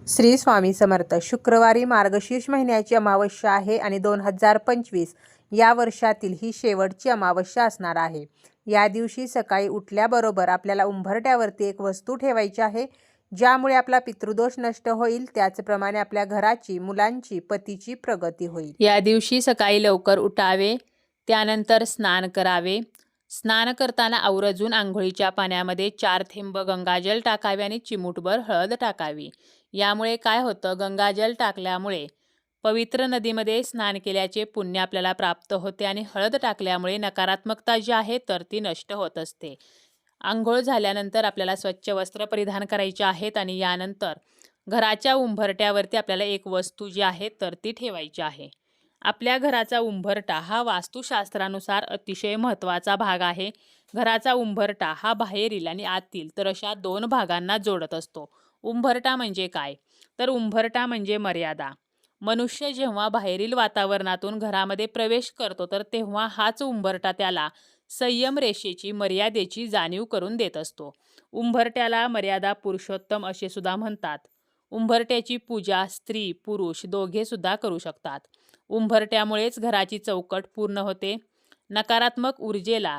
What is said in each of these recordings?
श्री स्वामी समर्थ. शुक्रवारी मार्गशीर्ष महिन्याची अमावस्या आहे आणि 2025 या वर्षातील ही शेवटची अमावस्या असणार आहे. या दिवशी सकाळी उठल्याबरोबर आपल्याला उंबरठ्यावरती एक वस्तू ठेवायची आहे, ज्यामुळे आपला पितृदोष नष्ट होईल. त्याचप्रमाणे आपल्या घराची, मुलांची, पतीची प्रगती होईल. या दिवशी सकाळी लवकर उठावे, त्यानंतर स्नान करावे. स्नान करताना आवर्जून आंघोळीच्या पाण्यामध्ये 4 थेंब गंगाजल टाकावे आणि चिमूटभर हळद टाकावी. यामुळे काय होतं, गंगाजल टाकल्यामुळे पवित्र नदीमध्ये स्नान केल्याचे पुण्य आपल्याला प्राप्त होते आणि हळद टाकल्यामुळे नकारात्मकता जी आहे तर ती नष्ट होत असते. आंघोळ झाल्यानंतर आपल्याला स्वच्छ वस्त्र परिधान करायचे आहेत आणि यानंतर घराच्या उंबरट्यावरती आपल्याला एक वस्तू जी आहे तर ती ठेवायची आहे. आपल्या घराचा उंबरठा हा वास्तुशास्त्रानुसार अतिशय महत्त्वाचा भाग आहे. घराचा उंबरठा हा बाहेरील आणि आतील तर अशा 2 भागांना जोडत असतो. उंबरठा म्हणजे काय? तर उंबरठा म्हणजे मर्यादा. मनुष्य जेव्हा बाहेरील वातावरणातून घरामध्ये प्रवेश करतो तर तेव्हा हाच उंबरठा त्याला संयम रेषेची, मर्यादेची जाणीव करून देत असतो. उंबरट्याला मर्यादा पुरुषोत्तम असे सुद्धा म्हणतात. उंबरट्याची पूजा स्त्री पुरुष दोघे सुद्धा करू शकतात. उंबरट्यामुळेच घराची चौकट पूर्ण होते. नकारात्मक ऊर्जेला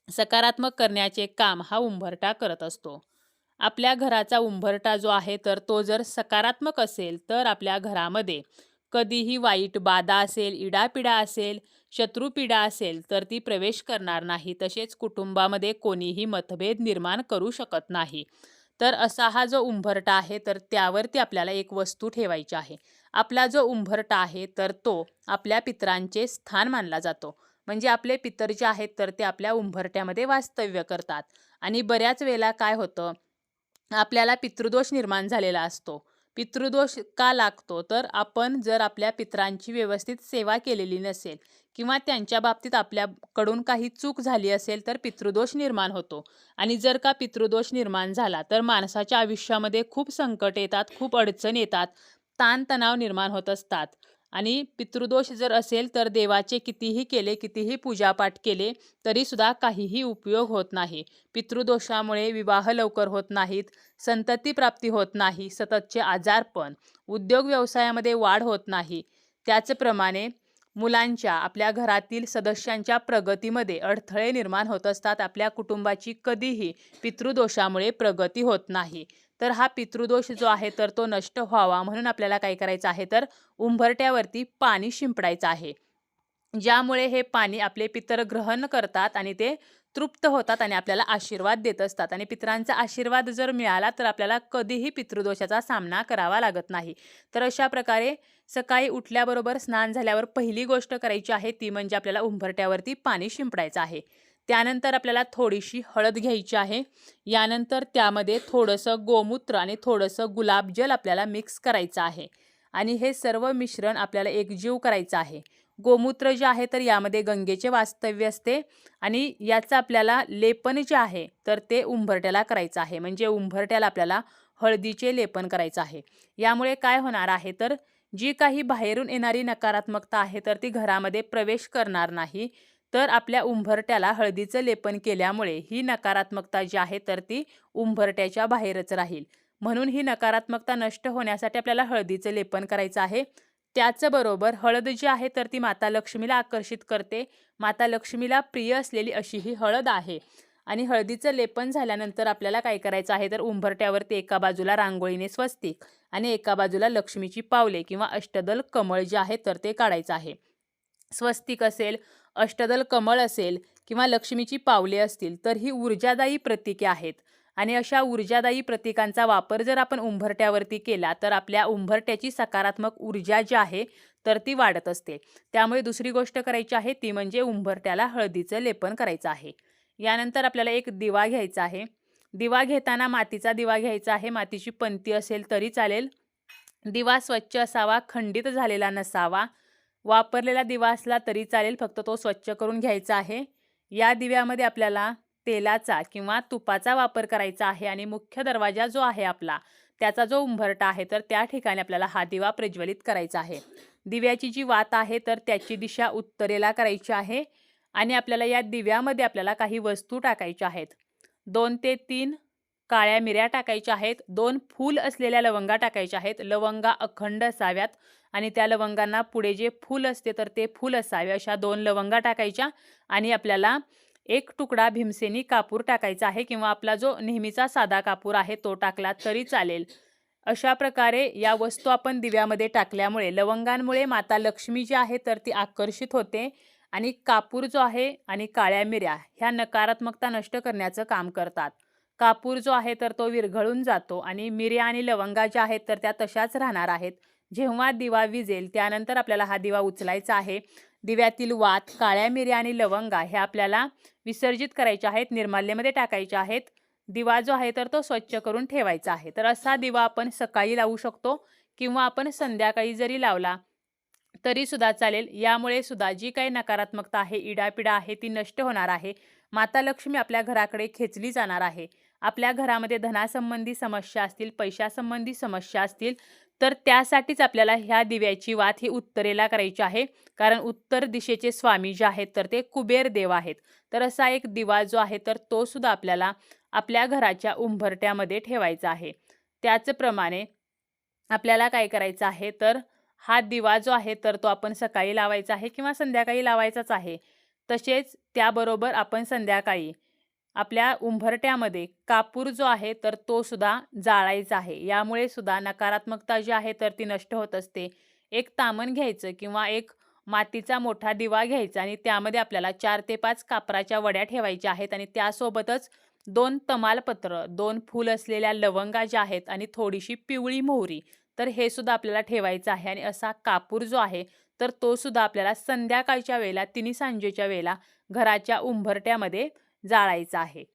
सकारात्मक करण्याचे काम हा उंबरठा करत असतो. आपल्या घराचा उंबरठा जो आहे तर तो जर सकारात्मक असेल तर आपल्या घरामध्ये कधीही वाईट बाधा असेल, इडापिडा असेल, शत्रुपीडा असेल तर ती प्रवेश करणार नाही. तसेच कुटुंबामध्ये कोणीही मतभेद निर्माण करू शकत नाही. तर असा हा जो उंबरठा आहे तर त्यावरती आपल्याला एक वस्तू ठेवायची आहे. आपला जो उंबरठा आहे तर तो आपल्या पितरांचे स्थान मानला जातो. म्हणजे आपले पितर जे आहेत तर ते आपल्या उंबरट्यामध्ये वास्तव्य करतात. आणि बऱ्याच वेळेला काय होतं, आपल्याला पितृदोष निर्माण झालेला असतो. पितृदोष का लागतो? तर आपण जर आपल्या पितरांची व्यवस्थित सेवा केलेली नसेल किंवा त्यांच्या बाबतीत आपल्याकडून काही चूक झाली असेल तर पितृदोष निर्माण होतो. आणि जर का पितृदोष निर्माण झाला तर माणसाच्या आयुष्यामध्ये खूप संकट येतात, खूप अडचण येतात, ताणतणाव निर्माण होत असतात. आणि पितृदोष जर असेल तर देवाचे कितीही केले, कितीही पूजापाठ केले तरीसुद्धा काहीही उपयोग होत नाही. पितृदोषामुळे विवाह लवकर होत नाहीत, संतती प्राप्ती होत नाही, सततचे आजारपण, उद्योग व्यवसायामध्ये वाढ होत नाही. त्याचप्रमाणे मुलांच्या, आपल्या घरातील सदस्यांच्या प्रगतीमध्ये अडथळे निर्माण होत असतात. आपल्या कुटुंबाची कधीही पितृदोषामुळे प्रगती होत नाही. तर हा पितृदोष जो आहे तर तो नष्ट व्हावा म्हणून आपल्याला काय करायचं आहे तर उंबरट्यावरती पाणी शिंपडायचं आहे. ज्यामुळे हे पाणी आपले पितर ग्रहण करतात आणि ते तृप्त होतात आणि आपल्याला आशीर्वाद देत असतात. आणि पितरांचा आशीर्वाद जर मिळाला तर आपल्याला कधीही पितृदोषाचा सामना करावा लागत नाही. तर अशा प्रकारे सकाळी उठल्याबरोबर स्नान झाल्यावर पहिली गोष्ट करायची आहे ती म्हणजे आपल्याला उंबरट्यावरती पाणी शिंपडायचं आहे. त्यानंतर आपल्याला थोडीशी हळद घ्यायची आहे. यानंतर त्यामध्ये थोडंसं गोमूत्र आणि थोडंसं गुलाबजल आपल्याला मिक्स करायचं आहे. आणि हे सर्व मिश्रण आपल्याला एकजीव करायचं आहे. गोमूत्र जे आहे तर यामध्ये गंगेचे वास्तव्य असते आणि याचं आपल्याला लेपन जे आहे तर ते उंबरट्याला करायचं आहे. म्हणजे उंबरट्याला आपल्याला हळदीचे लेपन करायचं आहे. यामुळे काय होणार आहे तर जी काही बाहेरून येणारी नकारात्मकता आहे तर ती घरामध्ये प्रवेश करणार नाही. तर आपल्या उंबरट्याला हळदीचं लेपन केल्यामुळे ही नकारात्मकता जी आहे तर ती उंबरट्याच्या बाहेरच राहील. म्हणून ही नकारात्मकता नष्ट होण्यासाठी आपल्याला हळदीचं लेपन करायचं आहे. त्याचबरोबर हळद जी आहे तर ती माता लक्ष्मीला आकर्षित करते. माता लक्ष्मीला प्रिय असलेली अशी ही हळद आहे. आणि हळदीचं लेपन झाल्यानंतर आपल्याला काय करायचं आहे तर उंबरट्यावरती एका बाजूला रांगोळीने स्वस्तिक आणि एका बाजूला लक्ष्मीची पावले किंवा अष्टदल कमळ जे आहे तर ते काढायचं आहे. स्वस्तिक असेल, अष्टदल कमळ असेल किंवा लक्ष्मीची पावले असतील तर ही ऊर्जादायी प्रतीके आहेत. आणि अशा ऊर्जादायी प्रतीकांचा वापर जर आपण उंबरट्यावरती केला तर आपल्या उंबरट्याची सकारात्मक ऊर्जा जी आहे तर ती वाढत असते. त्यामुळे दुसरी गोष्ट करायची आहे ती म्हणजे उंबरट्याला हळदीचं लेपन करायचं आहे. यानंतर आपल्याला एक दिवा घ्यायचा आहे. दिवा घेताना मातीचा दिवा घ्यायचा आहे. मातीची पंती असेल तरी चालेल. दिवा स्वच्छ असावा, खंडित झालेला नसावा. वापरलेला दिवा असला तरी चालेल, फक्त तो स्वच्छ करून घ्यायचा आहे. या दिव्यामध्ये आपल्याला तेलाचा किंवा तुपाचा वापर करायचा आहे आणि मुख्य दरवाजा जो आहे आपला त्याचा जो उंबरठा आहे तर त्या ठिकाणी आपल्याला हा दिवा प्रज्वलित करायचा आहे. दिव्याची जी वात आहे तर त्याची दिशा उत्तरेला करायची आहे. आणि आपल्याला या दिव्यामध्ये आपल्याला काही वस्तू टाकायच्या आहेत. 2 ते 3 काळ्या मिऱ्या टाकायच्या आहेत, 2 फूल असलेल्या लवंगा टाकायच्या आहेत. लवंगा अखंड असाव्यात आणि त्या लवंगांना पुढे जे फूल असते तर ते फूल असावे अशा 2 लवंगा टाकायच्या आणि आपल्याला 1 तुकडा भीमसेनी कापूर टाकायचा आहे किंवा आपला जो नेहमीचा साधा कापूर आहे तो टाकला तरी चालेल. अशा प्रकारे या वस्तू आपण दिव्यामध्ये टाकल्यामुळे लवंगांमुळे माता लक्ष्मी जी आहे तर ती आकर्षित होते आणि कापूर जो आहे आणि काळ्या मिऱ्या ह्या नकारात्मकता नष्ट करण्याचं काम करतात. कापूर जो आहे तर तो विरघळून जातो आणि मिऱ्या आणि लवंगा ज्या आहेत तर त्या तशाच राहणार आहेत. जेव्हा दिवा विझेल त्यानंतर आपल्याला हा दिवा उचलायचा आहे. दिव्यातील वात, काळ्या मिऱ्या आणि लवंगा हे आपल्याला विसर्जित करायच्या आहेत, निर्माल्यमध्ये टाकायच्या आहेत. दिवा जो आहे तर तो स्वच्छ करून ठेवायचा आहे. तर असा दिवा आपण सकाळी लावू शकतो किंवा आपण संध्याकाळी जरी लावला तरी सुद्धा चालेल. यामुळे सुद्धा जी काही नकारात्मकता आहे, इडापिडा आहे ती नष्ट होणार आहे. माता लक्ष्मी आपल्या घराकडे खेचली जाणार आहे. आपल्या घरामध्ये धनासंबंधी समस्या असतील, पैशासंबंधी समस्या असतील तर त्यासाठीच आपल्याला ह्या दिव्याची वात ही उत्तरेला करायची आहे. कारण उत्तर दिशेचे स्वामी जे आहेत तर ते कुबेर देव आहेत. तर असा एक दिवा जो आहे तर तो सुद्धा आपल्याला आपल्या घराच्या उंबरट्यामध्ये ठेवायचा आहे. त्याचप्रमाणे आपल्याला काय करायचं आहे तर हा दिवा जो आहे तर तो आपण सकाळी लावायचा आहे किंवा संध्याकाळी लावायचाच आहे. तसेच त्याबरोबर आपण संध्याकाळी आपल्या उंबरट्यामध्ये कापूर जो आहे तर तो सुद्धा जाळायचा आहे. यामुळे सुद्धा नकारात्मकता जी आहे तर ती नष्ट होत असते. एक तामण घ्यायचं किंवा एक मातीचा मोठा दिवा घ्यायचा आणि त्यामध्ये आपल्याला 4 ते 5 कापराच्या वड्या ठेवायच्या आहेत आणि त्यासोबतच 2 तमालपत्र, 2 फूल असलेल्या लवंगा ज्या आहेत आणि थोडीशी पिवळी मोहरी तर हे सुद्धा आपल्याला ठेवायचं आहे. आणि असा कापूर जो आहे तर तो सुद्धा आपल्याला संध्याकाळच्या वेळेला, तिन्ही सांजेच्या वेळेला घराच्या उंबरट्यामध्ये जाळायचा आहे.